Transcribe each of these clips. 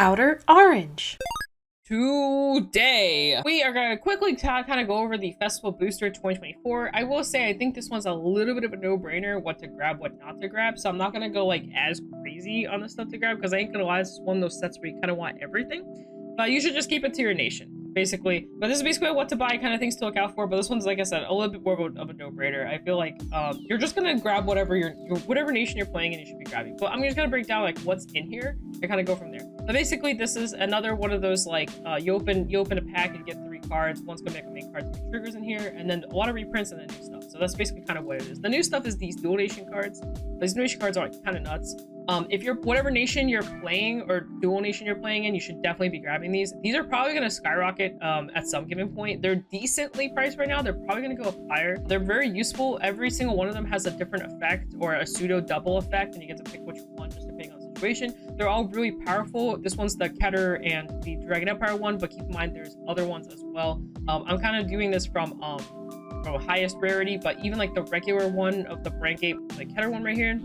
Outer Orange. Today, we are going to quickly kind of go over the Festival Booster 2024. I will say I think this one's a little bit of a no-brainer, what to grab, what not to grab. So I'm not going to go like as crazy on the stuff to grab because I ain't going to lie, this is one of those sets where you kind of want everything. But you should just keep it to your nation, basically. But this is basically what to buy, kind of things to look out for. But this one's, like I said, a little bit more of a no-brainer. I feel like you're just going to grab whatever whatever nation you're playing and you should be grabbing. But I'm just going to break down like what's in here and kind of go from there. But basically, this is another one of those like you open a pack and you get 3 cards. One's gonna make a main card, 3 triggers in here, and then a lot of reprints and then new stuff. So that's basically kind of what it is. The new stuff is these dual nation cards. These dual nation cards are like kind of nuts. If you're whatever nation you're playing or dual nation you're playing in, you should definitely be grabbing these. These are probably gonna skyrocket at some given point. They're decently priced right now. They're probably gonna go up higher. They're very useful. Every single one of them has a different effect or a pseudo double effect, and you get to pick which one just depending on the situation. They're all really powerful. This one's the Keter and the Dragon Empire one, but keep in mind there's other ones as well. I'm kind of doing this from highest rarity, but even like the regular one of the Brand Gate, like Keter one right here,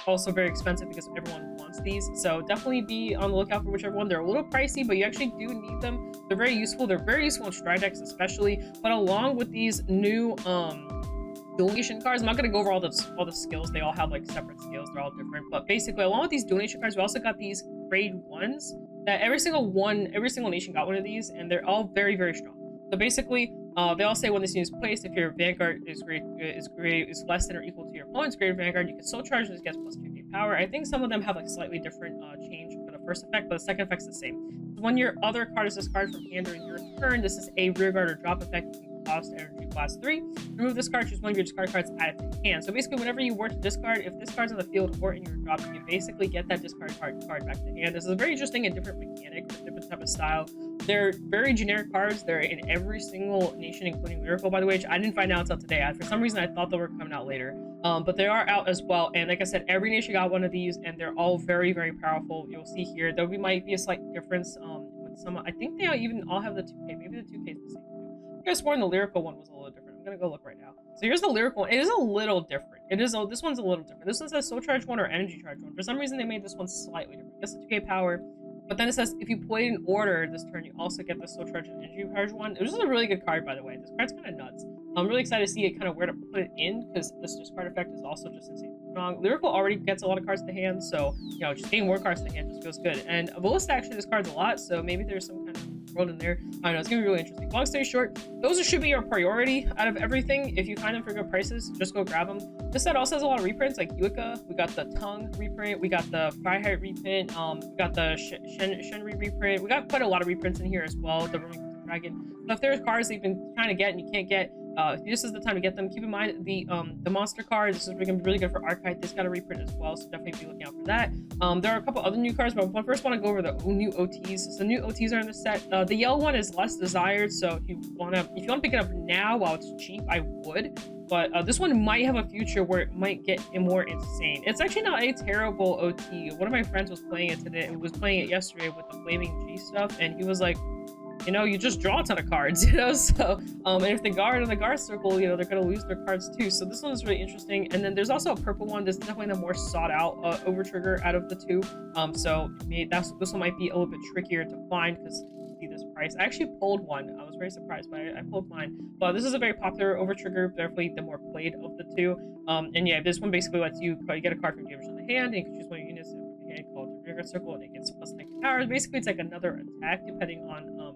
also very expensive because everyone wants these. So definitely be on the lookout for whichever one. They're a little pricey, but you actually do need them. They're very useful. They're very useful in stride decks especially, but along with these new donation cards, I'm not going to go over all the skills. They all have like separate skills. They're all different, but basically along with these donation cards, we also got these grade 1s that every single nation got one of these, and they're all very, very strong. So basically they all say when this unit is placed, if your Vanguard is less than or equal to your opponent's grade Vanguard, you can soul charge this, gets plus 2k power. I think some of them have like slightly different change for the first effect, but the second effect's the same. When your other card is discarded from hand during your turn, this is a rearguard or drop effect. You can cost energy class 3. Remove this card, choose one of your discard cards, add it to hand. So basically, whenever you were to discard, if this card's on the field or in your drop, you basically get that discard card back to hand. This is a very interesting and different mechanic, a different type of style. They're very generic cards. They're in every single nation, including Lyrical, by the way, which I didn't find out until today. For some reason, I thought they were coming out later. But they are out as well. And like I said, every nation got one of these, and they're all very, very powerful. You'll see here, there might be a slight difference with some. I think they even all have the 2K. Maybe the 2K is the same. I could have sworn the Lyrical one was a little different. I'm gonna go look right now. So here's the Lyrical one. It is a little different. This one's a little different. This one says Soul Charge 1 or Energy Charge 1. For some reason, they made this one slightly different. It gets the 2K power. But then it says if you play in order this turn, you also get the Soul Charge and Energy Charge 1. This is a really good card, by the way. This card's kind of nuts. I'm really excited to see it kind of where to put it in, because this discard effect is also just insane strong. Lyrical already gets a lot of cards to hand, so you know, just getting more cards to hand just feels good. And Ballista actually discards a lot, so maybe there's some kind of world in there. I don't know, it's gonna be really interesting. Long story short, those should be your priority out of everything. If you find them for good prices, just go grab them. This set also has a lot of reprints, like Yuika. We got the Tongue reprint, we got the Freiheit reprint, we got the Shenri reprint. We got quite a lot of reprints in here as well. The Roman Dragon. So if there's cards that you've been trying to get and you can't get, this is the time to get them. Keep in mind the monster card. This is gonna be really good for Archive. This got a reprint as well, so definitely be looking out for that. There are a couple other new cards, but I first want to go over the new OTs. So the new OTs are in the set. The yellow one is less desired, so if you want to pick it up now while it's cheap, I would. But this one might have a future where it might get more insane. It's actually not a terrible OT. One of my friends was playing it today and was playing it yesterday with the Flaming G stuff, and he was like, you know, you just draw a ton of cards, you know, so and if the guard in the guard circle, you know, they're going to lose their cards too. So this one is really interesting. And then there's also a purple one. This is definitely the more sought out over trigger out of the two. So this one might be a little bit trickier to find because see this price. I actually pulled one. I was very surprised, but I pulled mine. But this is a very popular over trigger, definitely the more played of the two. And yeah, this one basically lets you get a card from your hand, and you can choose one of your units from your hand, called the guard circle, and it gets plus 90 powers. Basically, it's like another attack depending on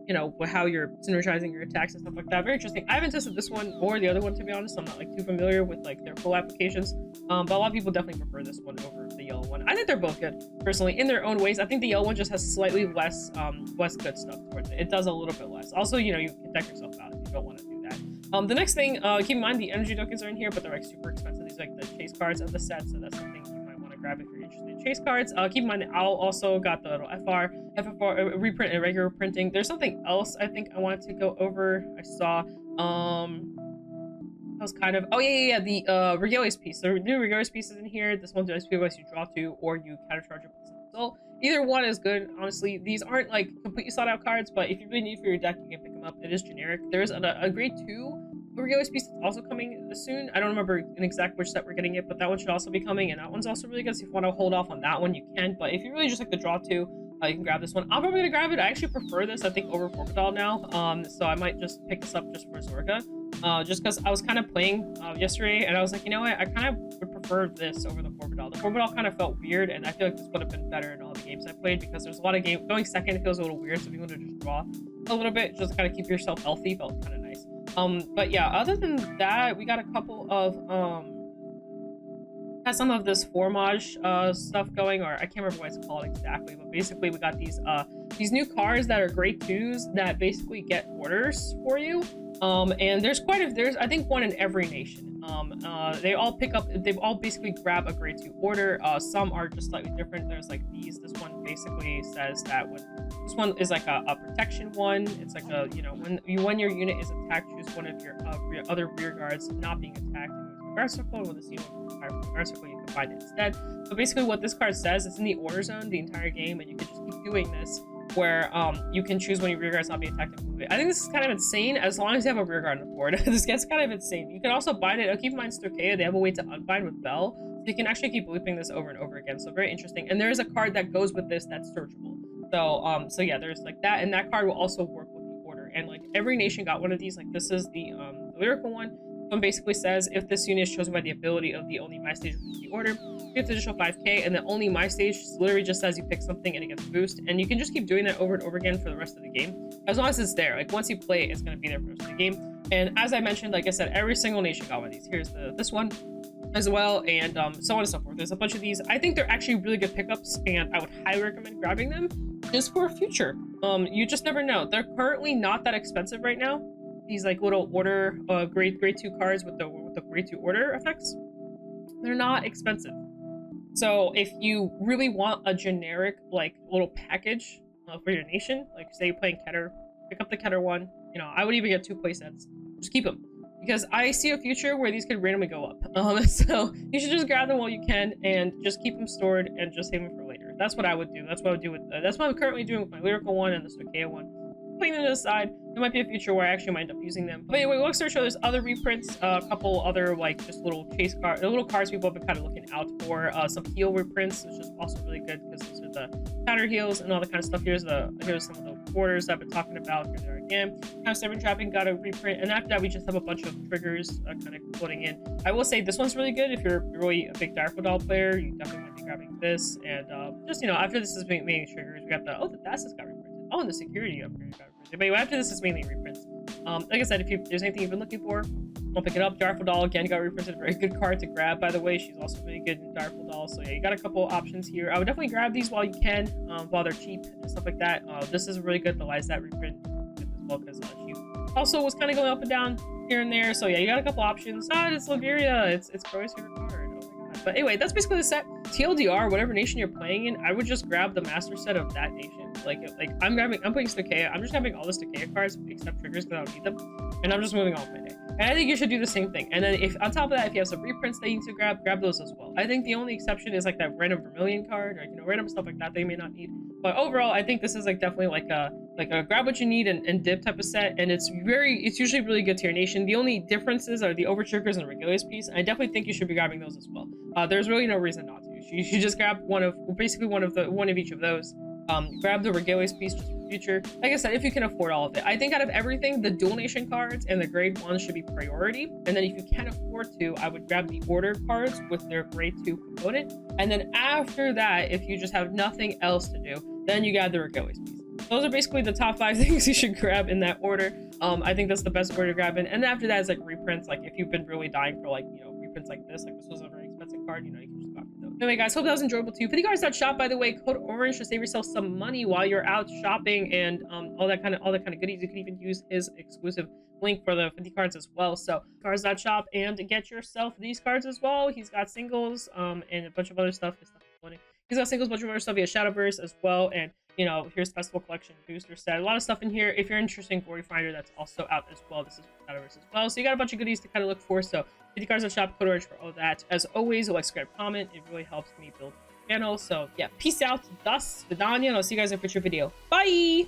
you know, how you're synergizing your attacks and stuff like that. Very interesting. I haven't tested this one or the other one, to be honest. I'm not like too familiar with like their full applications, but a lot of people definitely prefer this one over the yellow one. I think they're both good personally in their own ways. I think the yellow one just has slightly less good stuff towards it. It does a little bit less. Also, you know, you can deck yourself out if you don't want to do that. The next thing, keep in mind the energy tokens are in here, but they're like super expensive. These are like the chase cards of the set, so that's something you might want to grab if you're interested in chase cards. Keep in mind the Owl also got the little FFR reprint and regular printing. There's something else I think I wanted to go over. I saw that was kind of, oh yeah, the Regalis piece. The new Regalis piece is in here. This one's just lets you draw 2 or you counter charge it with some result. Either one is good, honestly. These aren't like completely sought out cards, but if you really need for your deck, you can pick them up. It is generic. There's a grade 2 Regalis piece that's also coming soon. I don't remember in exact which set we're getting it, but that one should also be coming, and that one's also really good. So if you want to hold off on that one, you can. But if you really just like the draw 2, You can grab this one. I'm probably gonna grab it. I actually prefer this, I think, over Forvidal now. So I might just pick this up just for Zorga. Just because I was kind of playing yesterday, and I was like, you know what, I kind of would prefer this over the Forvidal. The Forvidal kind of felt weird, and I feel like this would have been better in all the games I played, because there's a lot of games going second feels a little weird, so if you want to just draw a little bit, just kind of keep yourself healthy, felt kind of nice. But yeah, other than that, we got a couple of got some of this formage stuff going, or I can't remember what it's called exactly, but basically we got these new cards that are grade 2s that basically get orders for you. And there's I think one in every nation. They all basically grab a grade 2 order. Some are just slightly different. There's like these. This one basically says that this one is like a protection one. It's like a, you know, when your unit is attacked, choose one of your other rear guards not being attacked. Guard circle, and when the seal guard circle, you can find it instead. So basically what this card says, it's in the order zone the entire game, and you can just keep doing this, where you can choose when your rear guard's not being attacked and move it. I think this is kind of insane as long as you have a rear guard on the board. This gets kind of insane. You can also bind it. Keep in mind, Stoicheia, they have a way to unbind with Bell, so you can actually keep looping this over and over again. So very interesting. And there is a card that goes with this that's searchable. So yeah, there's like that, and that card will also work with the order. And like every nation got one of these. Like this is the lyrical one. One basically says, if this unit is chosen by the ability of the only my stage with the order, you get the additional 5k, and the only my stage literally just says you pick something and it gets a boost, and you can just keep doing that over and over again for the rest of the game, as long as it's there. Like once you play it, it's going to be there for the rest of the game. And as I mentioned, like I said, every single nation got one of these. Here's this one as well, and so on and so forth. There's a bunch of these. I think they're actually really good pickups, and I would highly recommend grabbing them just for future. You just never know. They're currently not that expensive right now. These like little order grade 2 cards with the grade 2 order effects, they're not expensive. So if you really want a generic like little package for your nation, like say you're playing Keter, pick up the Keter one. You know, I would even get 2 play sets. Just keep them, because I see a future where these could randomly go up. So you should just grab them while you can and just keep them stored and just save them for later. That's what I would do. That's what I would do with that's what I'm currently doing with my lyrical one and the Stoicheia one. Putting them to the side. There might be a future where I actually might end up using them. But anyway, let's show there's other reprints, a couple other like just little chase cards, little cards people have been kind of looking out for. Some heal reprints, which is also really good because these are the counter heals and all that kind of stuff. Here's some of the orders I've been talking about. Here there again. Kind of 7 trapping got a reprint, and after that we just have a bunch of triggers kind of floating in. I will say this one's really good if you're really a big Direful Doll player. You definitely want to be grabbing this, and just, you know, after this is mainly triggers, we got the Thassa's got reprinted. Oh, and the security upgrade got reprinted. But anyway, after this is mainly reprints. Like I said, if there's anything you've been looking for, I'll pick it up. Direful Doll again got reprinted. Very good card to grab, by the way. She's also really good in Direful Doll. So yeah, you got a couple options here. I would definitely grab these while you can, while they're cheap and stuff like that. This is really good. The Lysat reprint as well, because she also was kind of going up and down here and there. So yeah, you got a couple options. It's Liberia. It's Chloe's favorite card. But anyway, that's basically the set. TLDR, whatever nation you're playing in, I would just grab the master set of that nation. Like I'm playing Stoicheia. I'm just grabbing all the Stoicheia cards except triggers because I don't need them, and I'm just moving on with my day. And I think you should do the same thing. And then if on top of that, if you have some reprints that you need to grab those as well. I think the only exception is like that random Vermilion card, or you know, random stuff like that you may not need. But overall, I think this is like definitely like a grab what you need and dip type of set, and it's usually really good to your nation. The only differences are the over triggers and the Regalis piece, and I definitely think you should be grabbing those as well. There's really no reason not to. You should just grab one of each of those. Grab the Regalis piece just for future. Like I said, if you can afford all of it. I think out of everything, the dual nation cards and the grade 1 should be priority. And then if you can afford to, I would grab the order cards with their grade 2 component. And then after that, if you just have nothing else to do, then you grab the Regalis piece. Those are basically the top 5 things you should grab in that order. I think that's the best order to grab in. And then after that is like reprints. Like if you've been really dying for like, you know, reprints like this was a very expensive card, you know, you can just go after those. Anyway, guys, hope that was enjoyable too. 50cards.shop, by the way, code orange to save yourself some money while you're out shopping and all that kind of goodies. You can even use his exclusive link for the 50 cards as well. So cards.shop and get yourself these cards as well. He's got singles and a bunch of other stuff. He's got singles, a bunch of other stuff. He has Shadowverse as well, and you know, here's Festival Collection booster set. A lot of stuff in here. If you're interested in Glory Finder, that's also out as well. This is Shadowverse as well. So you got a bunch of goodies to kind of look for. So 50 cards on shop, code orange for all that. As always, like, subscribe, comment. It really helps me build the channel. So yeah, peace out. Das Vidania, and I'll see you guys in a future video. Bye.